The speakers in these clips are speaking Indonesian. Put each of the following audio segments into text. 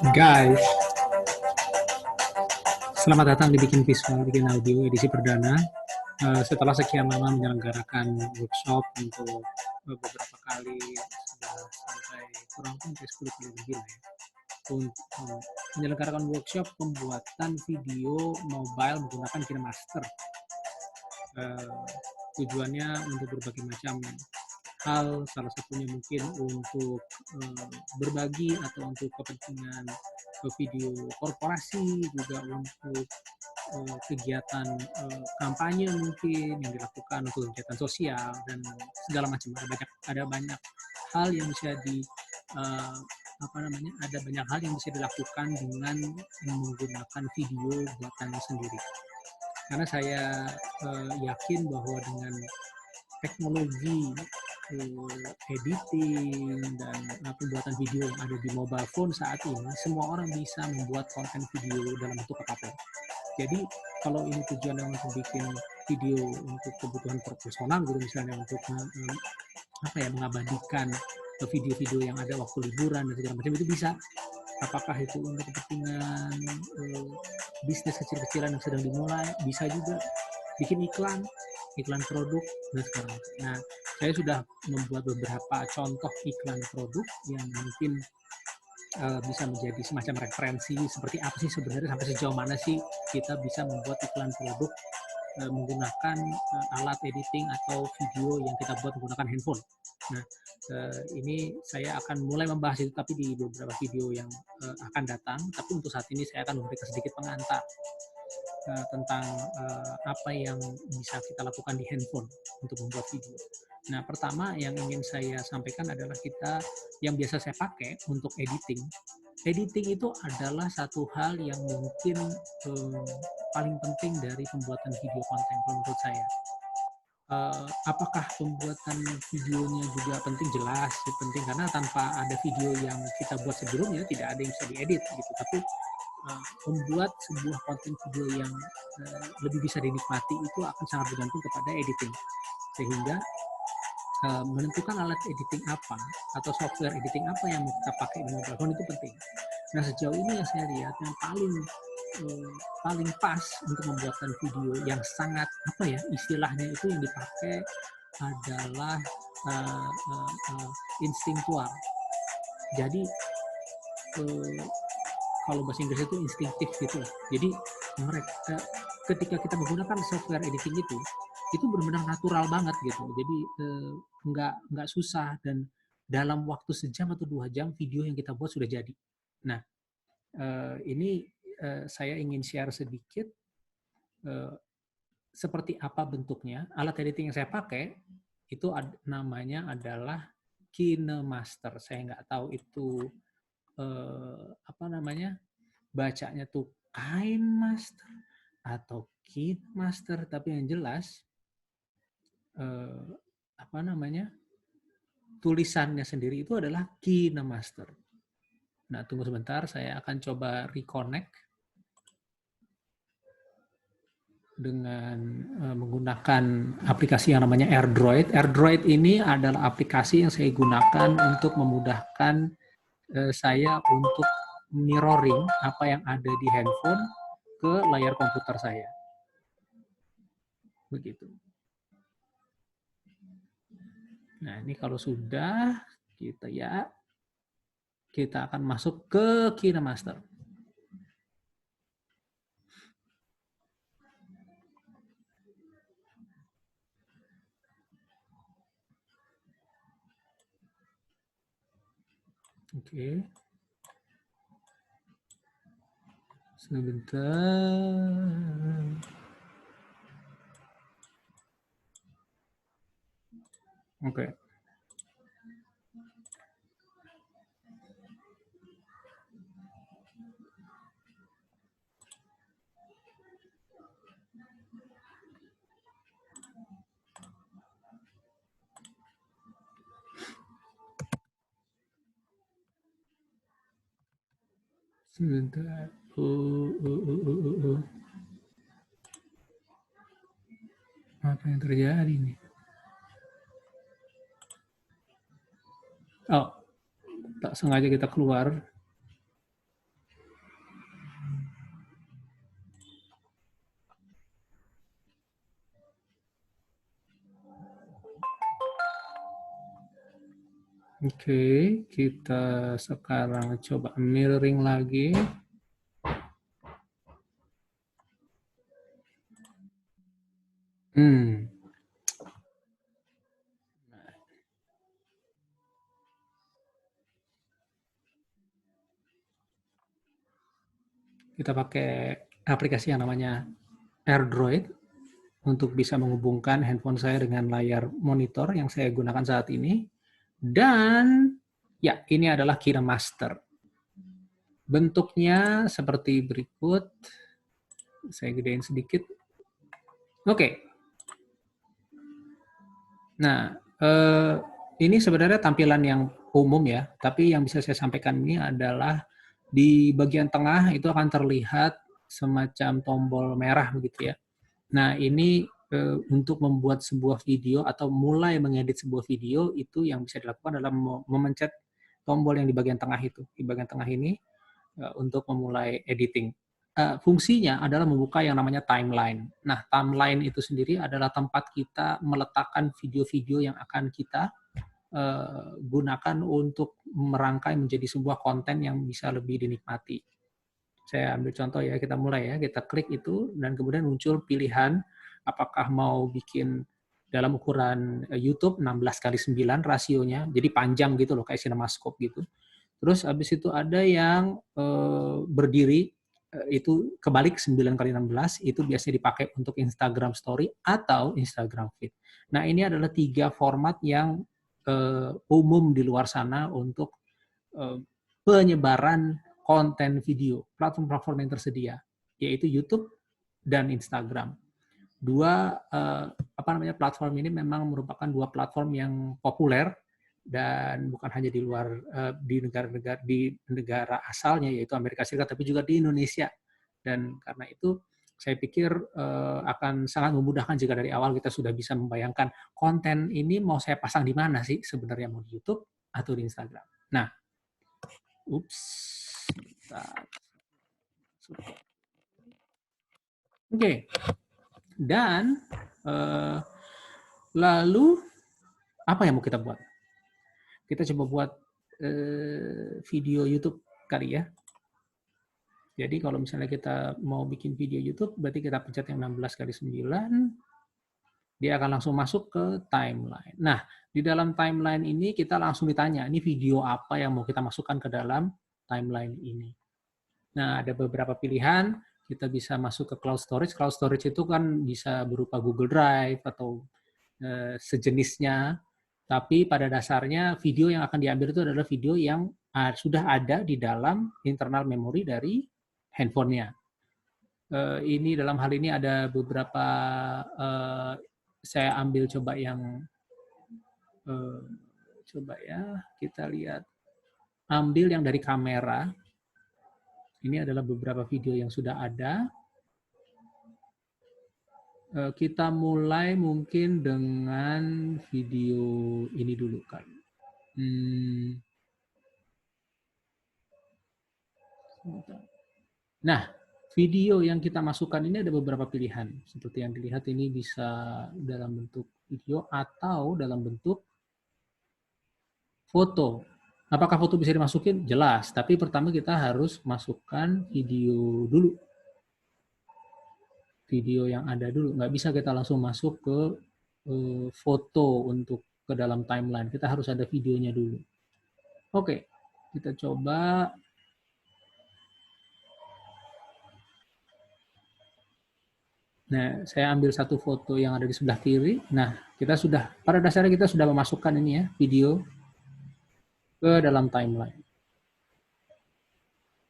Guys, selamat datang di Bikin Visual, Bikin Audio edisi perdana. Setelah sekian lama menyelenggarakan workshop untuk beberapa kali, sudah sampai kurang lebih 10 kali lebih lah ya, untuk menyelenggarakan workshop pembuatan video mobile menggunakan KineMaster. Tujuannya untuk berbagai macam hal, salah satunya mungkin untuk berbagi atau untuk kepentingan video korporasi, juga untuk kegiatan kampanye mungkin yang dilakukan untuk kegiatan sosial dan segala macam. Ada banyak hal yang bisa ada banyak hal yang bisa dilakukan dengan menggunakan video buatannya sendiri. Karena saya yakin bahwa dengan teknologi editing dan pembuatan video yang ada di mobile phone saat ini, semua orang bisa membuat konten video dalam bentuk apapun. Jadi kalau ini tujuannya untuk bikin video untuk kebutuhan personal gitu, misalnya untuk mengabadikan video-video yang ada waktu liburan dan segala macam, itu bisa. Apakah itu untuk kepentingan bisnis kecil-kecilan yang sedang dimulai, bisa juga bikin iklan produk dan segala macam. Nah, saya sudah membuat beberapa contoh iklan produk yang mungkin bisa menjadi semacam referensi seperti apa sih sebenarnya, sampai sejauh mana sih kita bisa membuat iklan produk menggunakan alat editing atau video yang kita buat menggunakan handphone. Nah, ini saya akan mulai membahas itu tapi di beberapa video yang akan datang. Tapi untuk saat ini saya akan memberikan sedikit pengantar tentang apa yang bisa kita lakukan di handphone untuk membuat video. Nah, pertama yang ingin saya sampaikan adalah yang biasa saya pakai untuk editing. Editing itu adalah satu hal yang mungkin paling penting dari pembuatan video konten menurut saya. Apakah pembuatan videonya juga penting? Jelas penting, karena tanpa ada video yang kita buat sebelumnya tidak ada yang bisa diedit gitu. Tapi membuat sebuah konten video yang lebih bisa dinikmati itu akan sangat bergantung kepada editing. Sehingga menentukan alat editing apa atau software editing apa yang mau kita pakai di mobile phone itu penting. Nah, sejauh ini yang saya lihat yang paling pas untuk membuatkan video yang sangat istilahnya itu yang dipakai adalah instinktual. Jadi kalau bahasa Inggris itu instinktif gitu lah. Jadi mereka ketika kita menggunakan software editing itu benar-benar natural banget gitu. Jadi nggak susah, dan dalam waktu sejam atau 2 jam video yang kita buat sudah jadi. Nah, ini saya ingin share sedikit seperti apa bentuknya. Alat editing yang saya pakai itu namanya adalah KineMaster. Saya nggak tahu itu bacanya tuh KineMaster atau KineMaster, tapi yang jelas tulisannya sendiri itu adalah KineMaster. Nah, tunggu sebentar, saya akan coba reconnect dengan menggunakan aplikasi yang namanya AirDroid. AirDroid ini adalah aplikasi yang saya gunakan untuk memudahkan saya untuk mirroring apa yang ada di handphone ke layar komputer saya. Begitu. Nah, ini kalau sudah kita akan masuk ke KineMaster. Oke. Sebentar. Oke. Sebentar. Apa yang terjadi nih? Oh, tak sengaja kita keluar. Oke, kita sekarang coba mirroring lagi. Kita pakai aplikasi yang namanya AirDroid untuk bisa menghubungkan handphone saya dengan layar monitor yang saya gunakan saat ini. Dan ya, ini adalah KineMaster. Bentuknya seperti berikut. Saya gedein sedikit. Oke. Nah, ini sebenarnya tampilan yang umum ya, tapi yang bisa saya sampaikan ini adalah di bagian tengah itu akan terlihat semacam tombol merah begitu ya. Nah, ini untuk membuat sebuah video atau mulai mengedit sebuah video itu yang bisa dilakukan adalah memencet tombol yang di bagian tengah itu. Di bagian tengah ini untuk memulai editing. Fungsinya adalah membuka yang namanya timeline. Nah, timeline itu sendiri adalah tempat kita meletakkan video-video yang akan kita gunakan untuk merangkai menjadi sebuah konten yang bisa lebih dinikmati. Saya ambil contoh ya, kita mulai ya, kita klik itu, dan kemudian muncul pilihan apakah mau bikin dalam ukuran YouTube 16:9 rasionya, jadi panjang gitu loh, kayak CinemaScope gitu. Terus habis itu ada yang berdiri, itu kebalik 9:16, itu biasanya dipakai untuk Instagram Story atau Instagram Feed. Nah, ini adalah 3 format yang umum di luar sana untuk penyebaran konten video, platform-platform yang tersedia, yaitu YouTube dan Instagram. Platform ini memang merupakan 2 platform yang populer dan bukan hanya di luar di negara asalnya yaitu Amerika Serikat, tapi juga di Indonesia. Dan karena itu saya pikir akan sangat memudahkan jika dari awal kita sudah bisa membayangkan konten ini mau saya pasang di mana sih sebenarnya, mau di YouTube atau di Instagram. Nah, Oke. Dan lalu apa yang mau kita buat? Kita coba buat video YouTube kali ya. Jadi kalau misalnya kita mau bikin video YouTube, berarti kita pencet yang 16:9, dia akan langsung masuk ke timeline. Nah, di dalam timeline ini kita langsung ditanya, ini video apa yang mau kita masukkan ke dalam timeline ini. Nah, ada beberapa pilihan, kita bisa masuk ke cloud storage. Cloud storage itu kan bisa berupa Google Drive atau sejenisnya, tapi pada dasarnya video yang akan diambil itu adalah video yang sudah ada di dalam internal memori dari handphonenya. Ini dalam hal ini ada beberapa, saya ambil coba yang, coba ya, kita lihat, ambil yang dari kamera. Ini adalah beberapa video yang sudah ada. Kita mulai mungkin dengan video ini dulu kan. Nah, video yang kita masukkan ini ada beberapa pilihan. Seperti yang dilihat ini bisa dalam bentuk video atau dalam bentuk foto. Apakah foto bisa dimasukin? Jelas, tapi pertama kita harus masukkan video dulu. Video yang ada dulu. Nggak bisa kita langsung masuk ke foto untuk ke dalam timeline. Kita harus ada videonya dulu. Oke, kita coba. Nah, saya ambil satu foto yang ada di sebelah kiri. Nah, kita sudah, pada dasarnya kita sudah memasukkan ini ya, video ke dalam timeline.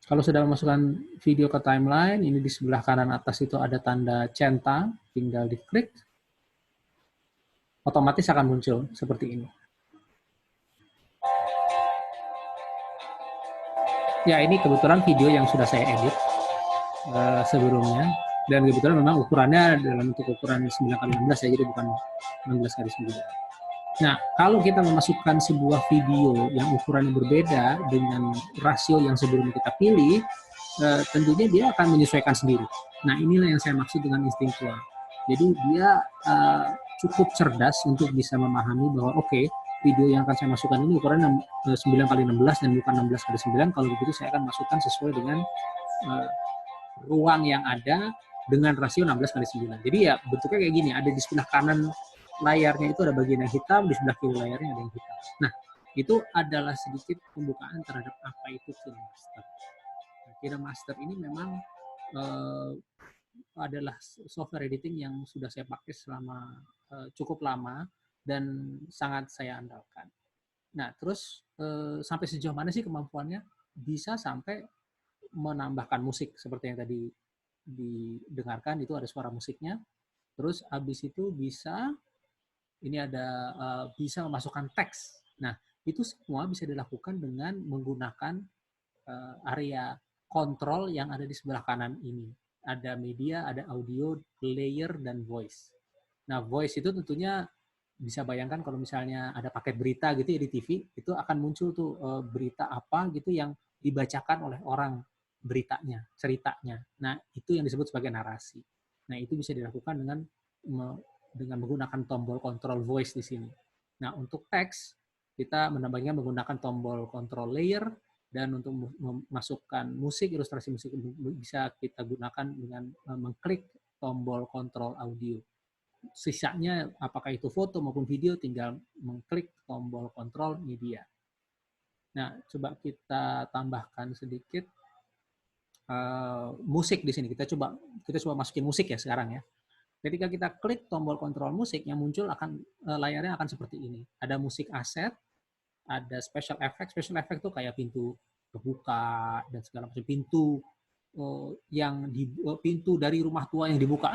Kalau sudah memasukkan video ke timeline, ini di sebelah kanan atas itu ada tanda centang, tinggal diklik, otomatis akan muncul seperti ini. Ya, ini kebetulan video yang sudah saya edit sebelumnya, dan kebetulan memang ukurannya dalam bentuk ukuran 9:16 ya, jadi bukan 16:9. Nah, kalau kita memasukkan sebuah video yang ukurannya berbeda dengan rasio yang sebelumnya kita pilih, tentunya dia akan menyesuaikan sendiri. Nah, inilah yang saya maksud dengan instinktual. Jadi dia cukup cerdas untuk bisa memahami bahwa oke, video yang akan saya masukkan ini ukurannya 9x16 dan bukan 16x9. Kalau begitu saya akan masukkan sesuai dengan ruang yang ada dengan rasio 16x9. Jadi ya bentuknya kayak gini, ada di sebelah kanan layarnya itu ada bagian yang hitam, di sebelah kiri layarnya ada yang hitam. Nah, itu adalah sedikit pembukaan terhadap apa itu KineMaster. Nah, KineMaster ini memang adalah software editing yang sudah saya pakai selama cukup lama dan sangat saya andalkan. Nah, terus sampai sejauh mana sih kemampuannya? Bisa sampai menambahkan musik seperti yang tadi didengarkan, itu ada suara musiknya. Terus habis itu bisa ini ada bisa memasukkan teks. Nah, itu semua bisa dilakukan dengan menggunakan area kontrol yang ada di sebelah kanan ini. Ada media, ada audio, layer, dan voice. Nah, voice itu tentunya bisa bayangkan kalau misalnya ada paket berita gitu ya di TV, itu akan muncul tuh berita apa gitu yang dibacakan oleh orang beritanya, ceritanya. Nah, itu yang disebut sebagai narasi. Nah, itu bisa dilakukan dengan menggunakan tombol kontrol voice di sini. Nah, untuk teks, kita menambahnya menggunakan tombol kontrol layer, dan untuk memasukkan musik, ilustrasi musik bisa kita gunakan dengan mengklik tombol kontrol audio. Sisanya, apakah itu foto maupun video, tinggal mengklik tombol kontrol media. Nah, coba kita tambahkan sedikit musik di sini. Kita coba masukin musik ya sekarang ya. Ketika kita klik tombol kontrol musik, yang muncul akan layarnya akan seperti ini. Ada musik aset, ada special effect. Special effect itu kayak pintu kebuka dan segala macam, pintu pintu dari rumah tua yang dibuka,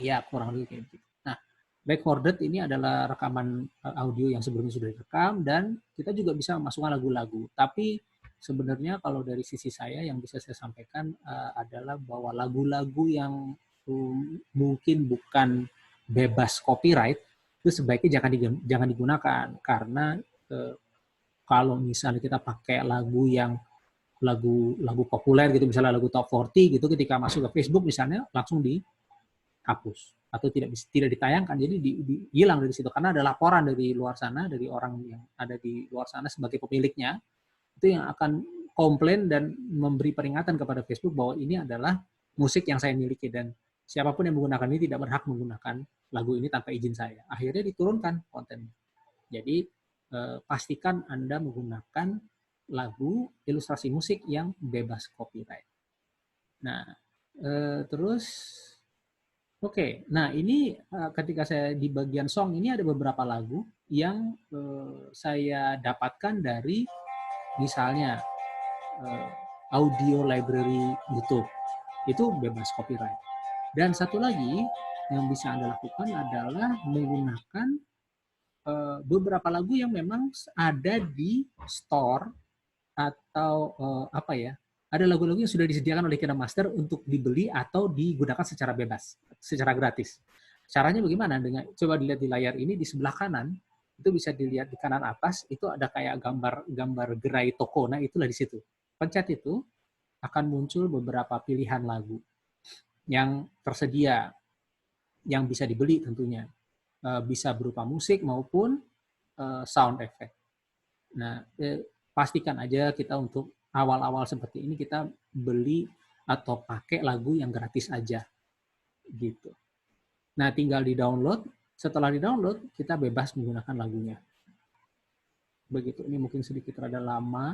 ya kurang lebih kayak gitu. Nah, recorded ini adalah rekaman audio yang sebelumnya sudah direkam, dan kita juga bisa memasukkan lagu-lagu. Tapi sebenarnya kalau dari sisi saya yang bisa saya sampaikan adalah bahwa lagu-lagu yang mungkin bukan bebas copyright itu sebaiknya jangan digunakan, karena kalau misalnya kita pakai lagu populer gitu, misalnya lagu top 40 gitu, ketika masuk ke Facebook misalnya langsung dihapus atau tidak ditayangkan, jadi hilang dari situ, karena ada laporan dari luar sana, dari orang yang ada di luar sana sebagai pemiliknya, itu yang akan komplain dan memberi peringatan kepada Facebook bahwa ini adalah musik yang saya miliki dan siapapun yang menggunakan ini tidak berhak menggunakan lagu ini tanpa izin saya. Akhirnya diturunkan kontennya. Jadi pastikan Anda menggunakan lagu, ilustrasi musik yang bebas copyright. Nah, terus oke. Nah, ini ketika saya di bagian song ini ada beberapa lagu yang saya dapatkan dari misalnya audio library YouTube. Itu bebas copyright. Dan satu lagi yang bisa Anda lakukan adalah menggunakan beberapa lagu yang memang ada di store atau ada lagu-lagu yang sudah disediakan oleh KineMaster untuk dibeli atau digunakan secara bebas, secara gratis. Caranya bagaimana? Coba dilihat di layar ini, di sebelah kanan itu bisa dilihat di kanan atas itu ada kayak gambar gerai toko. Nah, itulah di situ. Pencet itu akan muncul beberapa pilihan lagu yang tersedia, yang bisa dibeli tentunya. Bisa berupa musik maupun sound effect. Nah, pastikan aja kita untuk awal-awal seperti ini kita beli atau pakai lagu yang gratis aja, gitu. Nah, tinggal di-download. Setelah di-download, kita bebas menggunakan lagunya. Begitu. Ini mungkin sedikit rada lama.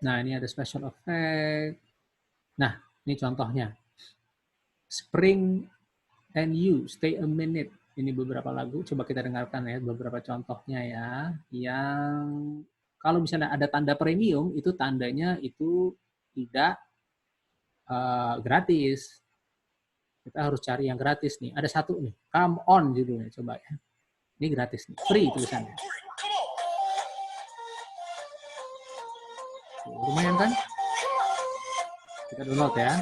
Nah, ini ada special effect. Nah, ini contohnya. Spring and You, Stay a Minute. Ini beberapa lagu, coba kita dengarkan ya, beberapa contohnya ya. Yang kalau misalnya ada tanda premium, itu tandanya itu tidak gratis. Kita harus cari yang gratis nih. Ada satu nih, Come On judulnya, coba ya. Ini gratis nih, free tulisannya. Lumayan kan? Kita download ya.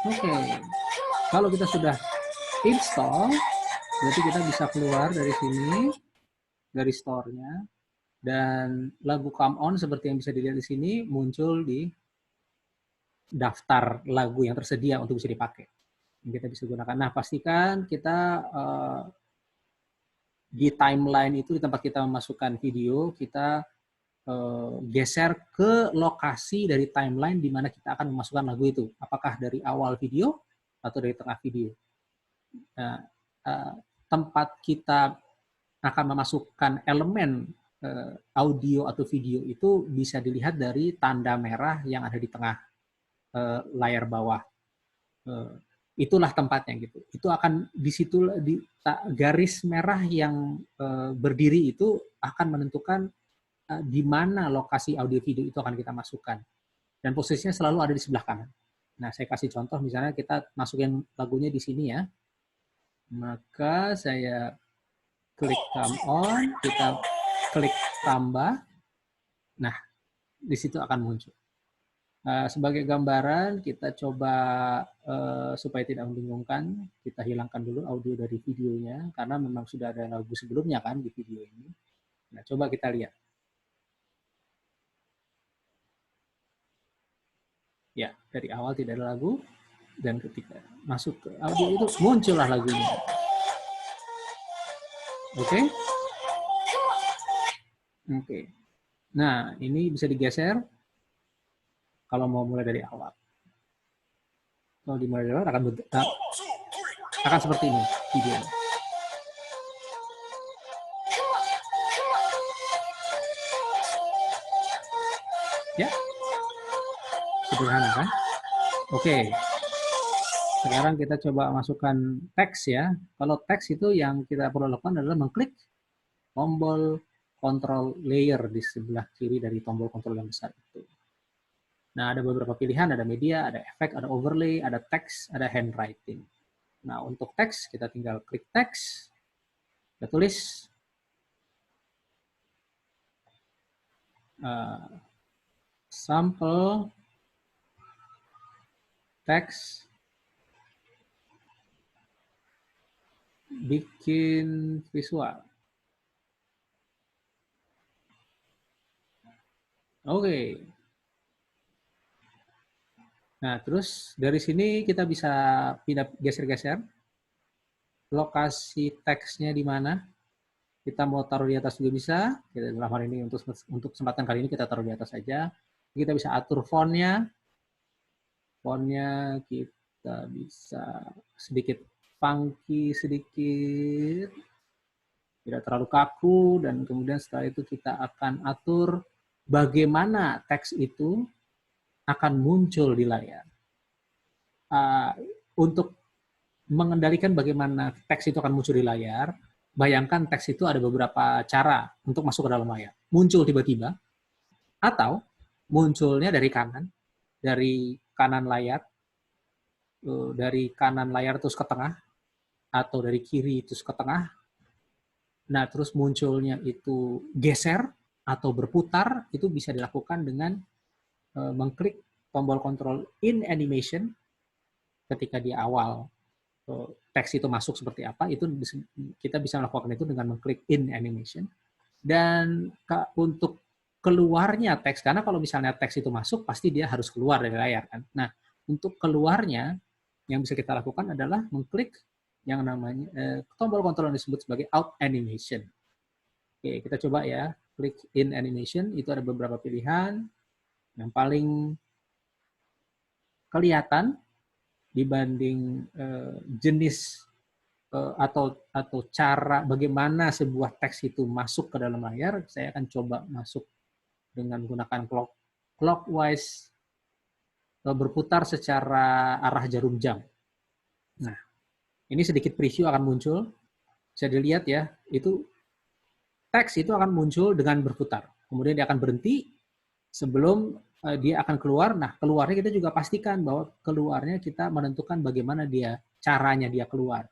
Oke, kalau kita sudah install, berarti kita bisa keluar dari sini, dari store-nya. Dan lagu Come On seperti yang bisa dilihat di sini muncul di daftar lagu yang tersedia untuk bisa dipakai. Kita bisa gunakan. Nah, pastikan kita di timeline itu, di tempat kita memasukkan video, kita geser ke lokasi dari timeline di mana kita akan memasukkan lagu itu. Apakah dari awal video atau dari tengah video. Nah, tempat kita akan memasukkan elemen audio atau video itu bisa dilihat dari tanda merah yang ada di tengah layar bawah. Itulah tempatnya gitu. Itu akan di situ di garis merah yang berdiri itu akan menentukan di mana lokasi audio video itu akan kita masukkan. Dan posisinya selalu ada di sebelah kanan. Nah, saya kasih contoh misalnya kita masukin lagunya di sini ya. Maka saya klik come on, kita klik tambah. Nah, di situ akan muncul. Sebagai gambaran, kita coba supaya tidak membingungkan, kita hilangkan dulu audio dari videonya, karena memang sudah ada lagu sebelumnya kan di video ini. Nah, coba kita lihat. Ya, dari awal tidak ada lagu, dan ketika masuk ke audio itu muncullah lagunya. Oke? Oke. Nah, ini bisa digeser kalau mau mulai dari awal. Kalau dimulai dari awal akan seperti ini videonya. Ya, sederhana kan? Oke. Sekarang kita coba masukkan teks ya. Kalau teks itu yang kita perlu lakukan adalah mengklik tombol control layer di sebelah kiri dari tombol kontrol yang besar itu. Nah, ada beberapa pilihan, ada media, ada efek, ada overlay, ada teks, ada handwriting. Nah, untuk teks kita tinggal klik teks, kita tulis sample teks bikin visual. Oke. Nah, terus dari sini kita bisa pindah geser-geser lokasi teksnya di mana. Kita mau taruh di atas juga bisa. Kita dalam hal ini untuk kesempatan kali ini kita taruh di atas saja. Kita bisa atur fontnya. Fontnya kita bisa sedikit funky sedikit, tidak terlalu kaku, dan kemudian setelah itu kita akan atur bagaimana teks itu akan muncul di layar. Untuk mengendalikan bagaimana teks itu akan muncul di layar, bayangkan teks itu ada beberapa cara untuk masuk ke dalam layar. Muncul tiba-tiba, atau munculnya dari kanan layar, dari kanan layar terus ke tengah, atau dari kiri terus ke tengah. Nah, terus munculnya itu geser atau berputar, itu bisa dilakukan dengan mengklik tombol kontrol in animation ketika di awal teks itu masuk seperti apa, itu kita bisa melakukan itu dengan mengklik in animation. Dan untuk keluarnya teks, karena kalau misalnya teks itu masuk, pasti dia harus keluar dari layar kan. Nah, untuk keluarnya yang bisa kita lakukan adalah mengklik yang namanya tombol kontrol yang disebut sebagai out animation. Oke, kita coba ya, klik in animation, itu ada beberapa pilihan. Yang paling kelihatan dibanding jenis atau cara bagaimana sebuah teks itu masuk ke dalam layar, saya akan coba masuk dengan menggunakan clockwise, berputar secara arah jarum jam. Nah, ini sedikit preview akan muncul. Bisa dilihat ya, itu teks itu akan muncul dengan berputar. Kemudian dia akan berhenti sebelum dia akan keluar. Nah, keluarnya kita juga pastikan bahwa keluarnya kita menentukan bagaimana caranya dia keluar.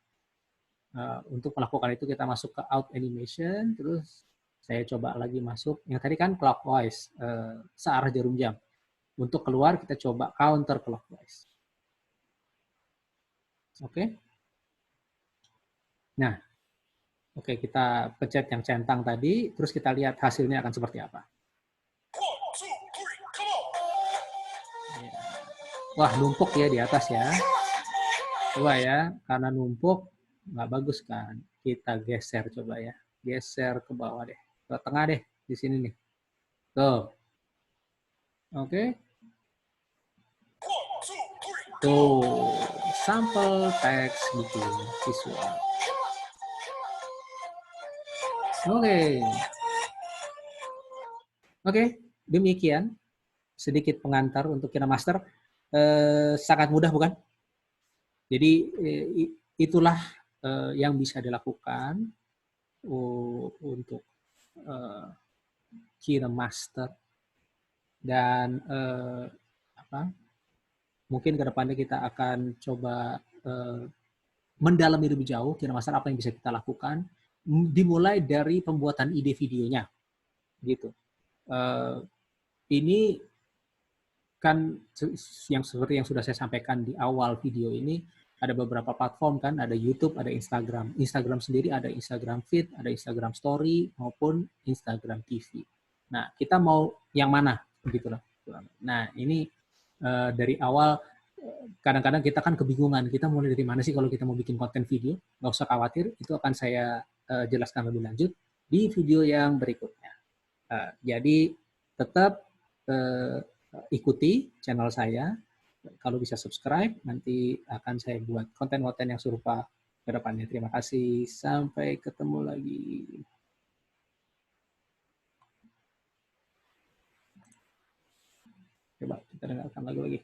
Untuk melakukan itu kita masuk ke out animation, terus saya coba lagi masuk, yang tadi kan clockwise, searah jarum jam. Untuk keluar kita coba counter clockwise. Oke. Nah, Oke, kita pencet yang centang tadi, terus kita lihat hasilnya akan seperti apa. Ya. Wah, numpuk ya di atas ya. Coba ya, karena numpuk, nggak bagus kan. Kita geser coba ya. Geser ke bawah deh. Ke tengah deh, di sini nih. Tuh. Oke. Tuh. Sampel teks bikin visual. Oke. Oke, demikian sedikit pengantar untuk KineMaster. Sangat mudah bukan? Jadi itulah yang bisa dilakukan untuk KineMaster dan mungkin kedepannya kita akan coba mendalami lebih jauh KineMaster apa yang bisa kita lakukan, dimulai dari pembuatan ide videonya, gitu. Ini kan yang seperti yang sudah saya sampaikan di awal video ini, ada beberapa platform kan, ada YouTube, ada Instagram. Instagram sendiri ada Instagram Feed, ada Instagram Story, maupun Instagram TV. Nah, kita mau yang mana? Begitulah. Nah, ini dari awal, kadang-kadang kita kan kebingungan, kita mulai dari mana sih kalau kita mau bikin konten video? Nggak usah khawatir, itu akan saya jelaskan lebih lanjut di video yang berikutnya. Jadi, tetap ikuti channel saya. Kalau bisa subscribe, nanti akan saya buat konten-konten yang serupa ke depannya. Terima kasih. Sampai ketemu lagi. Coba kita dengarkan lagu lagi.